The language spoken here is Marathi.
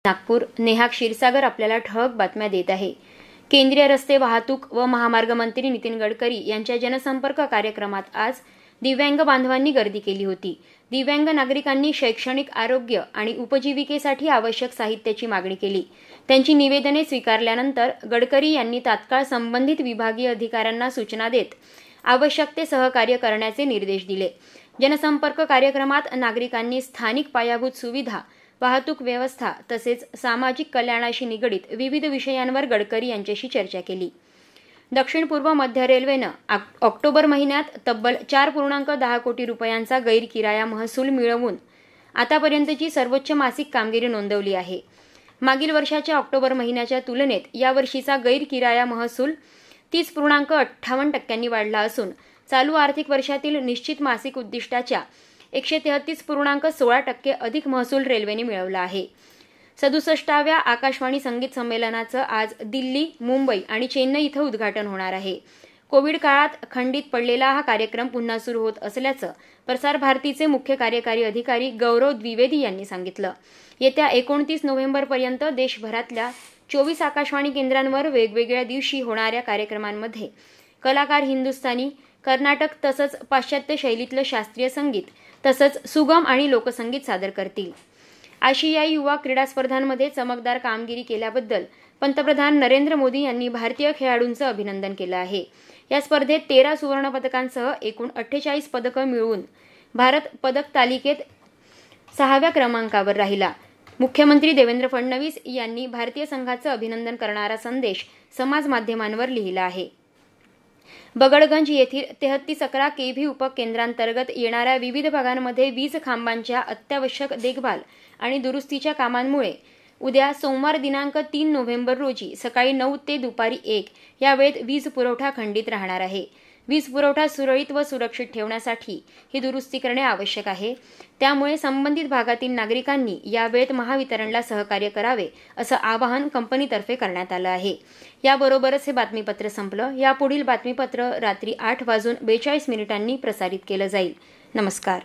नागपूर नेहा क्षीरसागर आपल्याला ठळक बातम्या देत आहे। केंद्रीय रस्ते वाहतूक व महामार्ग मंत्री नितीन गडकरी यांच्या जनसंपर्क कार्यक्रमात आज दिव्यांग बांधवांनी गर्दी केली होती। दिव्यांग नागरिकांनी शैक्षणिक, आरोग्य आणि उपजीविकेसाठी आवश्यक साहित्याची मागणी केली। त्यांची निवेदने स्वीकारल्यानंतर गडकरी यांनी तात्काळ संबंधित विभागीय अधिकाऱ्यांना सूचना देत आवश्यक ते सहकार्य करण्याचे निर्देश दिले। जनसंपर्क कार्यक्रमात नागरिकांनी स्थानिक पायाभूत सुविधा, वाहतूक व्यवस्था तसेच सामाजिक कल्याणाशी निगडित विविध विषयांवर गडकरी यांच्याशी चर्चा केली। दक्षिण पूर्व मध्य रेल्वेनं ऑक्टोबर महिन्यात तब्बल 4.10 कोटी रुपयांचा गैरकिराया महसूल मिळवून आतापर्यंतची सर्वोच्च मासिक कामगिरी नोंदवली आहे। मागील वर्षाच्या ऑक्टोबर महिन्याच्या तुलनेत यावर्षीचा गैरकिराया महसूल 30.58% वाढला असून चालू आर्थिक वर्षातील निश्चित मासिक उद्दिष्टाच्या 133.16% अधिक महसूल रेल्वेने मिळवला आहे। 67व्या आकाशवाणी संगीत संमेलनाचं आज दिल्ली, मुंबई आणि चेन्नई इथं उद्घाटन होणार आहे। कोविड काळात खंडित पडलेला हा कार्यक्रम पुन्हा सुरू होत असल्याचं प्रसार भारतीचे मुख्य कार्यकारी अधिकारी गौरव द्विवेदी यांनी सांगितलं। येत्या 29 नोव्हेंबरपर्यंत देशभरातल्या 24 आकाशवाणी केंद्रांवर वेगवेगळ्या दिवशी होणाऱ्या कार्यक्रमांमध्ये कलाकार हिंदुस्थानी, कर्नाटक तसंच पाश्चात्य शैलीतलं शास्त्रीय संगीत तसंच सुगम आणि लोकसंगीत सादर करतील। आशियाई युवा क्रीडा स्पर्धांमध्ये चमकदार कामगिरी केल्याबद्दल पंतप्रधान नरेंद्र मोदी यांनी भारतीय खेळाडूंचं अभिनंदन केलं आहे। या स्पर्धेत 13 सुवर्ण पदकांसह एकूण 48 पदकं मिळवून भारत पदक तालिकेत 6व्या क्रमांकावर राहिला। मुख्यमंत्री देवेंद्र फडणवीस यांनी भारतीय संघाचं अभिनंदन करणारा संदेश समाज माध्यमांवर लिहिला आहे। बगडगंज येथील 3311 केव्ही उपकेंद्रांतर्गत येणाऱ्या विविध भागांमध्ये वीज खांबांच्या अत्यावश्यक देखभाल आणि दुरुस्तीच्या कामांमुळे उद्या सोमवार दिनांक 3 नोव्हेंबर रोजी सकाळी 9 ते दुपारी 1 या वेळेत वीज पुरवठा खंडित राहणार आहे। वीज पुरवठा सुरळीत व सुरक्षित ठेवण्यासाठी ही दुरुस्ती करणे आवश्यक आहे। त्यामुळे संबंधित भागातील नागरिकांनी या वेळेत महावितरणला सहकार्य करावे असं आवाहन कंपनीतर्फे करण्यात आलं आहे। याबरोबरच हे बातमीपत्र संपलं। यापुढील बातमीपत्र रात्री 8:42 प्रसारित केलं जाईल। नमस्कार।